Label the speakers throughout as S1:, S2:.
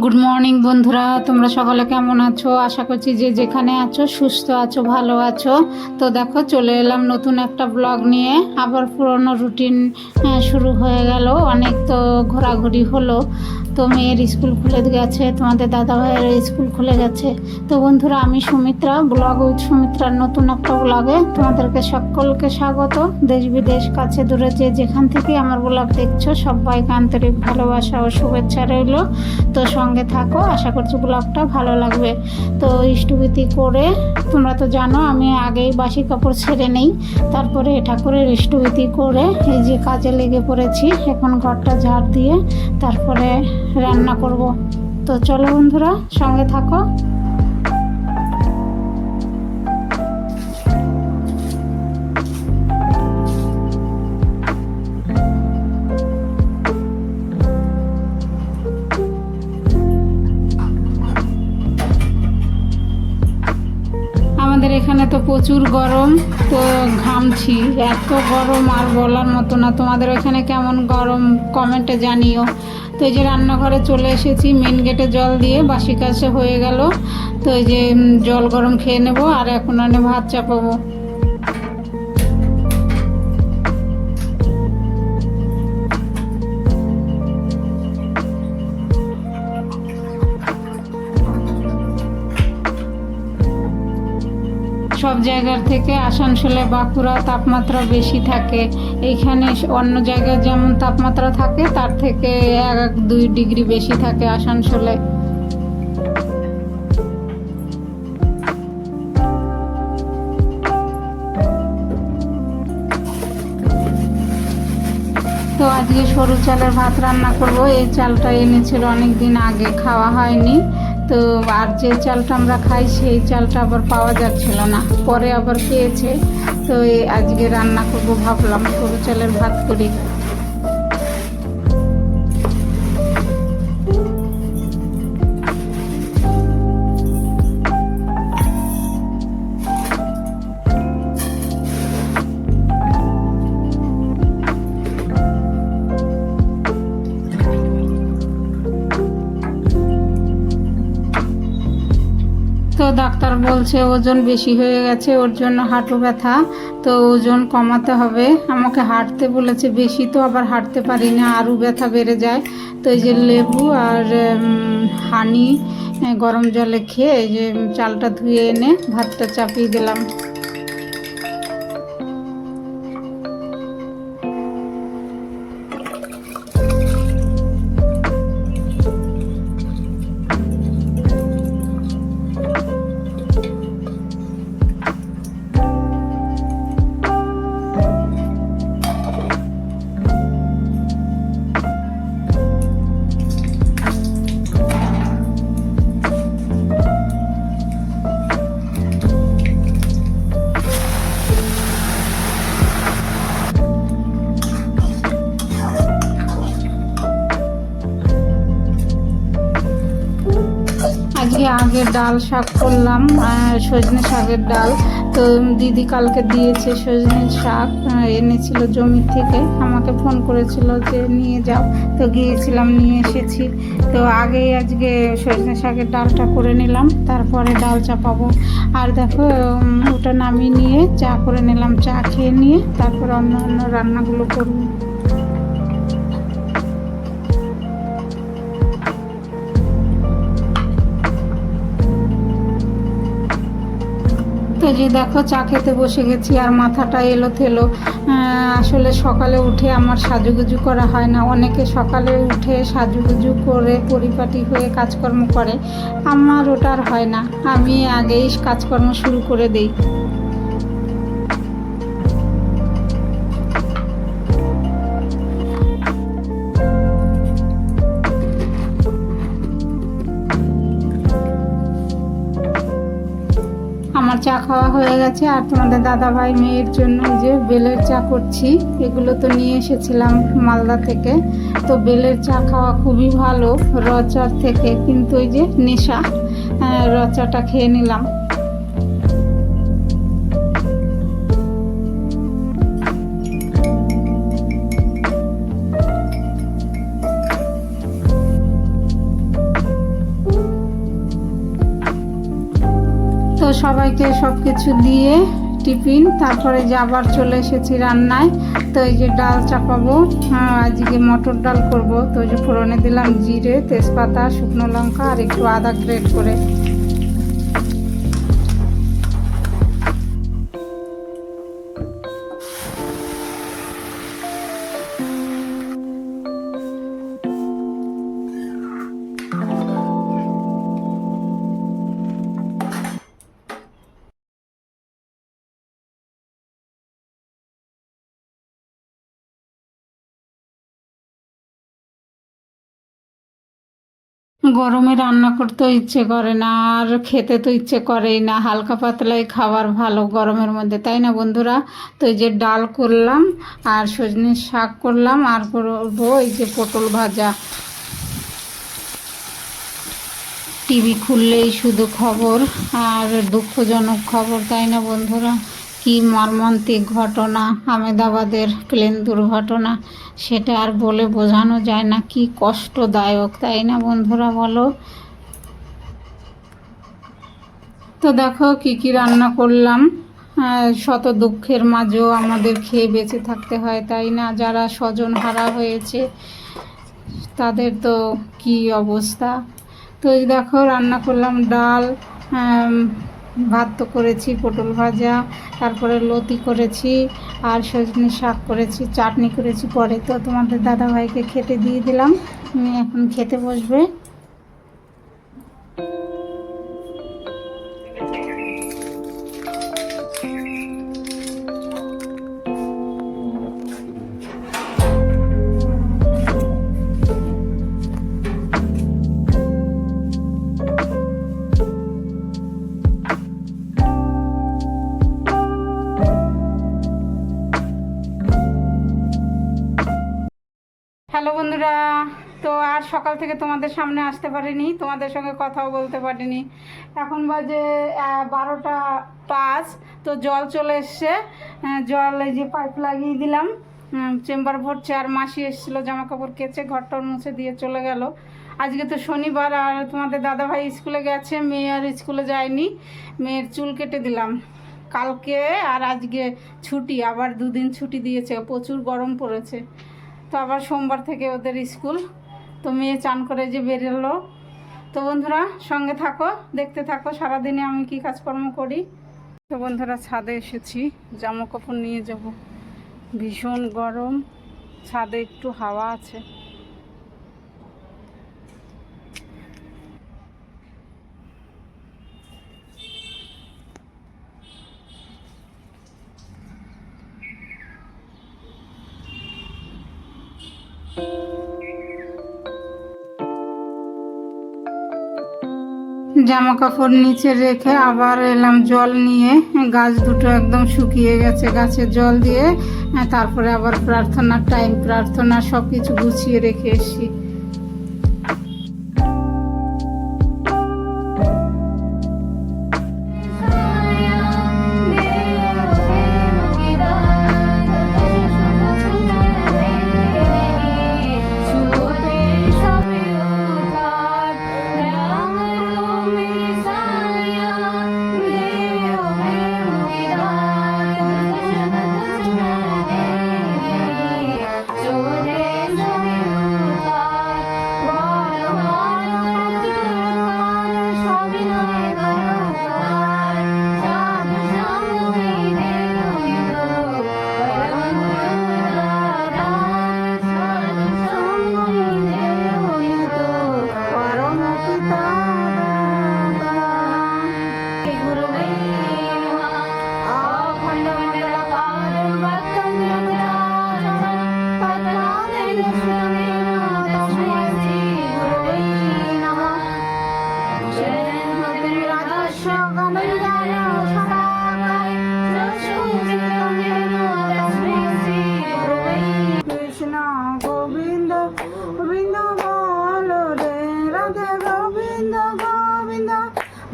S1: Good morning বন্ধুরা, তোমরা সকলে কেমন আছো? আশা করছি যে যেখানে আছো সুস্থ আছো, ভালো আছো। তো দেখো, চলে এলাম নতুন একটা ব্লগ নিয়ে। আবার পুরনো রুটিন শুরু হয়ে গেল। অনেক তো ঘোরাঘুরি হলো। তো মেয়ের স্কুল খুলে গেছে, তোমাদের দাদা ভাইয়ের স্কুল খুলে গেছে। তো বন্ধুরা, আমি সুমিত্রা, ব্লগ উইথ সুমিত্রার নতুন একটা ব্লগে তোমাদেরকে সকলকে স্বাগত। দেশ বিদেশ, কাছে দূরে যে যেখান থেকে আমার ব্লগ দেখছো, সবাইকে আন্তরিক ভালোবাসা ও শুভেচ্ছা রইল। তো সঙ্গে থাকো, আশা করছি ব্লগটা ভালো লাগবে। তো ইষ্টভীতি করে, তোমরা তো জানো আমি আগেই বাসি কাপড় ছেড়ে নেই, তারপরে ঠাকুরের ইষ্টভীতি করে এই যে কাজে লেগে পড়েছি। এখন ঘরটা ঝাড় দিয়ে তারপরে রান্না করব। তো চলো বন্ধুরা, সঙ্গে থাকো। আমাদের এখানে তো প্রচুর গরম, তো ঘামছি, এত গরম আর বলার মতো না। তোমাদের এখানে কেমন গরম কমেন্টে জানিও। তো এই যে রান্নাঘরে চলে এসেছি, মেন গেটে জল দিয়ে বাসি কাছে হয়ে গেল। তো এই যে জল গরম খেয়ে নেব, আর এখন ভাত চাপাবো। সব জায়গার থেকে আসানসোলে বাঁকুড়া তাপমাত্রা বেশি থাকে। এইখানে অন্য জায়গায় যেমন তাপমাত্রা থাকে তার থেকে 1-2 ডিগ্রি বেশি থাকে আসানসোলে। তো আজকে সরু চালের ভাত রান্না করব। এই চালটা এনেছিল অনেক দিন আগে, খাওয়া হয়নি। তো আর যে চালটা আমরা খাই সেই চালটা আবার পাওয়া যাচ্ছিল না, পরে আবার পেয়েছে। তো আজকে রান্না করব, ভাবলাম সরু চালের ভাত করি। তো ডাক্তার বলছে ওজন বেশি হয়ে গেছে, ওর জন্য হাঁটু ব্যথা। তো ওজন কমাতে হবে, আমাকে হাঁটতে বলেছে। বেশি তো আবার হাঁটতে পারি না, আরও ব্যথা বেড়ে যায়। তো এই যে লেবু আর হানি গরম জলে খেয়ে এই যে চালটা ধুয়ে এনে ভাতটা চাপিয়ে দিলাম। আগে ডাল শাক করলাম, সজনে শাকের ডাল। তো দিদি কালকে দিয়েছে সজনে শাক, এনেছিল জমি থেকে, আমাকে ফোন করেছিল যে নিয়ে যাও। তো গিয়েছিলাম, নিয়ে এসেছি। তো আগেই আজকে সজনে শাকের ডালটা করে নিলাম, তারপরে ডাল চাপাবো। আর দেখো, ওটা নামিয়ে নিয়ে চা করে নিলাম, চা খেয়ে নিয়ে তারপরে অন্য রান্নাগুলো করবো। তো যে দেখো, চা খেতে বসে গেছি আর মাথাটা এলো থেলো। আসলে সকালে উঠে আমার সাজুগুজু করা হয় না। অনেকে সকালে উঠে সাজুগুজু করে পরিপাটি হয়ে কাজকর্ম করে, আমার ওটা আর হয় না। আমি আগেই কাজকর্ম শুরু করে দিই। আমার চা খাওয়া হয়ে গেছে, আর তোমাদের দাদা ভাই মেয়ের জন্য যে বেলের চা করছি। এগুলো তো নিয়ে এসেছিলাম মালদা থেকে। তো বেলের চা খাওয়া খুবই ভালো র চার থেকে, কিন্তু ওই যে নেশা, র চাটা খেয়ে নিলাম। সবাইকে সব কিছু দিয়ে টিফিন, তারপরে যে আবার চলে এসেছি রান্নায়। তো এই যে ডাল চাপাবো, আজকে মটর ডাল করব। তো এই যে ফোড়নে দিলাম জিরে, তেজপাতা, শুকনো লঙ্কা আর একটু আদা গ্রেট করে। গরমে রান্না করতেও ইচ্ছে করে না, আর খেতে তো ইচ্ছে করেই না। হালকা পাতলাই খাবার ভালো গরমের মধ্যে, তাই না বন্ধুরা? তো এই যে ডাল করলাম, আর সজনের শাক করলাম, আর করবো এই যে পটল ভাজা। টিভি খুললেই শুধু খবর, আর দুঃখজনক খবর, তাই না বন্ধুরা? কি মর্মান্তিক ঘটনা, আহমেদাবাদের প্লেন দুর্ঘটনা, সেটা আর বলে বোঝানো যায় না। কি কষ্টদায়ক, তাই না বন্ধুরা, বলো? তো দেখো কি কি রান্না করলাম। শত দুঃখের মাঝেও আমাদের খেয়ে বেঁচে থাকতে হয়, তাই না? যারা স্বজন হারা হয়েছে তাদের তো কি অবস্থা। তো এই দেখো রান্না করলাম ডাল, ভাত তো করেছি, পটল ভাজা, তারপরে লতি করেছি, আর সজনে শাক করেছি, চাটনি করেছি পরে। তো তোমাদের দাদাভাইকে খেতে দিয়ে দিলাম, এখন খেতে বসবে। হ্যালো বন্ধুরা, তো আর সকাল থেকে তোমাদের সামনে আসতে পারিনি, তোমাদের সঙ্গে কথাও বলতে পারিনি। এখন বাজে 12টা 5। তো জল চলে এসছে, জল এই যে পাইপ লাগিয়ে দিলাম, চেম্বার ভরছে। আর মাসি এসেছিলো, জামা কাপড় কেচে ঘরটর মুছে দিয়ে চলে গেল। আজকে তো শনিবার, আর তোমাদের দাদাভাই স্কুলে গেছে, মেয়ে আর স্কুলে যায়নি। মেয়ের চুল কেটে দিলাম কালকে, আর আজকে ছুটি, আবার 2 দিন ছুটি দিয়েছে, প্রচুর গরম পড়েছে। তো আবার সোমবার থেকে ওদের স্কুল। তো মেয়ে চান করে যে বেরোলো। তো বন্ধুরা সঙ্গে থাকো, দেখতে থাকো সারাদিনে আমি কি কাজকর্ম করি। তো বন্ধুরা ছাদে এসেছি, জামা কাপড় নিয়ে যাব, ভীষণ গরম, ছাদে একটু হাওয়া আছে। জামা কাপড় নিচে রেখে আবার এলাম জল নিয়ে। গাছ দুটো একদম শুকিয়ে গেছে, গাছে জল দিয়ে তারপরে আবার প্রার্থনার টাইম, প্রার্থনা সব কিছু গুছিয়ে রেখে এসছি।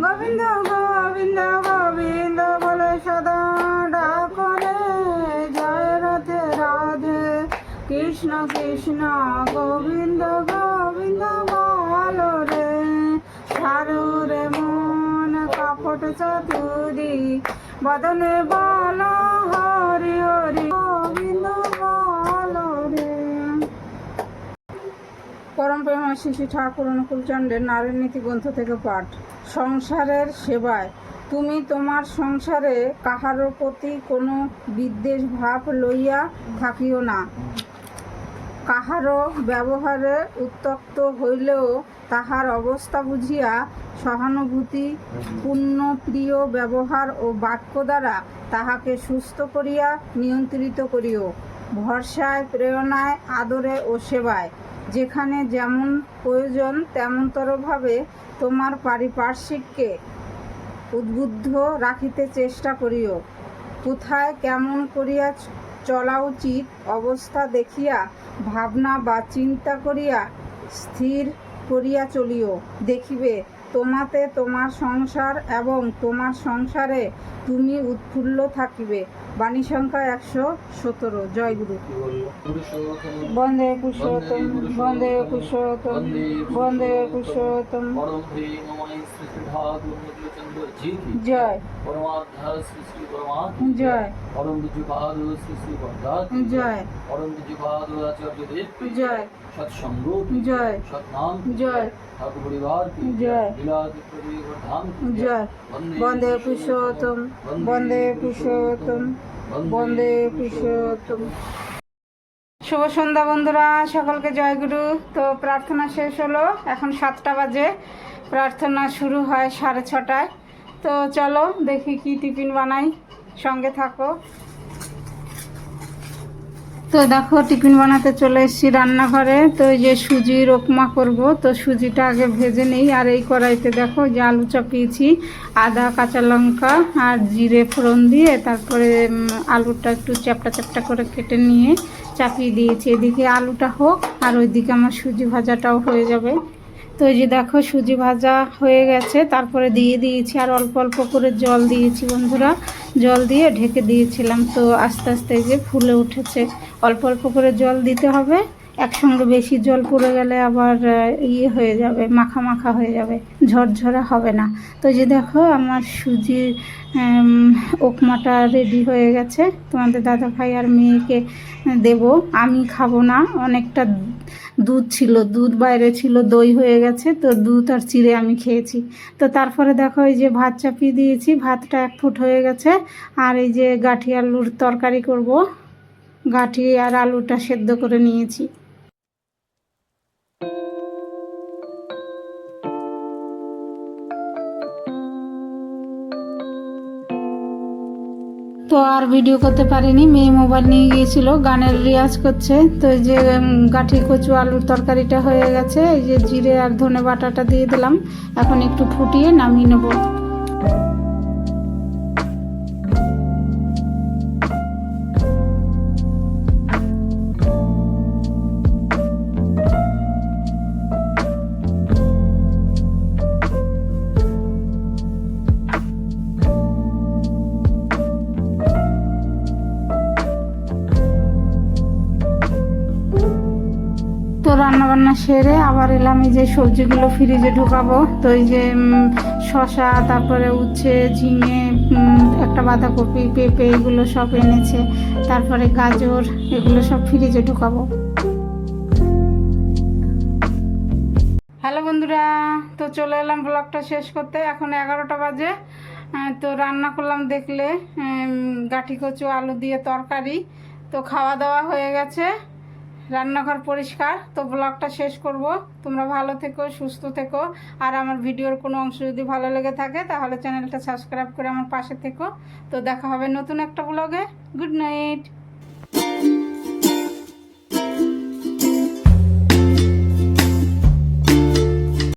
S1: গোবিন্দ গোবিন্দ গোবিন্দ বলে সদা ডাকরে, জয় রাধে রাধে কৃষ্ণ কৃষ্ণ গোবিন্দ গোবিন্দ বলো রে। সারো রে মন কাপড় চতুরি বদনে বল হরি হরি গোবিন্দ বল রে। পরম প্রেমা শ্রী ঠাকুর অনুকূল চন্দ্রের নারীর নীতি গ্রন্থ থেকে পাঠ। সংসারের সেবায় তুমি তোমার সংসারে কাহারও প্রতি কোনো বিদ্বেষ ভাব লইয়া থাকিও না। কাহারও ব্যবহারে উত্ত্যক্ত হইলেও তাহার অবস্থা বুঝিয়া সহানুভূতি পূর্ণ প্রিয় ব্যবহার ও বাক্য দ্বারা তাহাকে সুস্থ করিয়া নিয়ন্ত্রিত করিও। ভরসায়, প্রেরণায়, আদরে ও সেবায় যেখানে যেমন প্রয়োজন তেমনতরভাবে তোমার পারিপার্শ্বিককে উদ্বুদ্ধ রাখিতে চেষ্টা করিও। কোথায় কেমন করিয়া চলা উচিত অবস্থা দেখিয়া ভাবনা বা চিন্তা করিয়া স্থির করিয়া চলিও। দেখিবে তোমাতে তোমার সংসার এবং তোমার সংসারে তুমি উৎফুল্ল থাকিবে। বাণী সংখ্যা 117। জয় গুরু। বন্দে পুরুষোত্তম, বন্দে পুরুষোত্তম, বন্দে পুরুষোত্তম। জয় জয় জয় জয়
S2: সৎসঙ্গ
S1: জয়
S2: সৎনাম
S1: জয়
S2: ঠাকুর পরিবার
S1: জয়
S2: জয়।
S1: বন্দে পুরুষোত্তম, বন্দে পুরুষোত্তম, বন্দে পুরুষোত্তম। শুভ সন্ধ্যা বন্ধুরা, সকলকে জয় গুরু। তো প্রার্থনা শেষ হলো, এখন 7টা বাজে। প্রার্থনা শুরু হয় 6:30টায়। তো চলো দেখি কি টিফিন বানাই, সঙ্গে থাকো। তো দেখো টিফিন বানাতে চলে এসেছি রান্নাঘরে। তো এই যে সুজির উপমা করব, তো সুজিটা আগে ভেজে নিই। আর এই কড়াইতে দেখো যে আলু চাপিয়েছি, আদা, কাঁচা লঙ্কা আর জিরে ফোড়ন দিয়ে তারপরে আলুটা একটু চ্যাপটা চ্যাপটা করে কেটে নিয়ে চাপিয়ে দিয়েছি। এদিকে আলুটা হোক আর ওইদিকে আমার সুজি ভাজাটাও হয়ে যাবে। তো এই যে দেখো সুজি ভাজা হয়ে গেছে, তারপরে দিয়ে দিয়েছি আর অল্প অল্প করে জল দিয়েছি বন্ধুরা। জল দিয়ে ঢেকে দিয়েছিলাম, তো আস্তে আস্তে যে ফুলে উঠেছে। অল্প অল্প করে জল দিতে হবে, একসঙ্গে বেশি জল পড়ে গেলে আবার ইয়ে হয়ে যাবে, মাখা মাখা হয়ে যাবে, ঝরঝরা হবে না। তো যে দেখো আমার সুজির উপমাটা রেডি হয়ে গেছে। তোমাদের দাদা ভাই আর মেয়েকে দেব, আমি খাবো না। অনেকটা দুধ ছিল, দুধ বাইরে ছিল, দই হয়ে গেছে, তো দুধ আর চিড়ে আমি খেয়েছি। তো তারপরে দেখো এই যে ভাত চাপিয়ে দিয়েছি, ভাতটা 1 ফুট হয়ে গেছে। আর এই যে গাঁঠি আলুর তরকারি করব, গাঁঠি আর আলুটা সেদ্ধ করে নিয়েছি। তো আর ভিডিও করতে পারিনি, মেয়ে মোবাইল নিয়ে গিয়েছিল, গানের রিয়াজ করছে। তো এই যে গাঁঠি কচু আলুর তরকারিটা হয়ে গেছে। এই যে জিরে আর ধনে বাটাটা দিয়ে দিলাম, এখন একটু ফুটিয়ে নামিয়ে নেব। তো রান্নাবান্না সেরে আবার এলাম, এই যে সবজিগুলো ফ্রিজে ঢুকাবো। তো এই যে শসা, তারপরে উচ্ছে, ঝিঙে, একটা বাঁধাকপি, পেঁপে, এগুলো সব এনেছে। তারপরে গাজর, এগুলো সব ফ্রিজে ঢুকাবো। হ্যালো বন্ধুরা, তো চলে এলাম ব্লগটা শেষ করতে। এখন 11টা বাজে। তো রান্না করলাম দেখলে গাঁঠি কচু আলু দিয়ে তরকারি। তো খাওয়া দাওয়া হয়ে গেছে, রান্নাঘর পরিষ্কার। তো ব্লগটা শেষ করব। তোমরা ভালো থেকো, সুস্থ থেকো। আর আমার ভিডিওর কোনো অংশ যদি ভালো লেগে থাকে তাহলে চ্যানেলটা সাবস্ক্রাইব করে আমার পাশে থেকো। তো দেখা হবে নতুন একটা ব্লগে। Good night.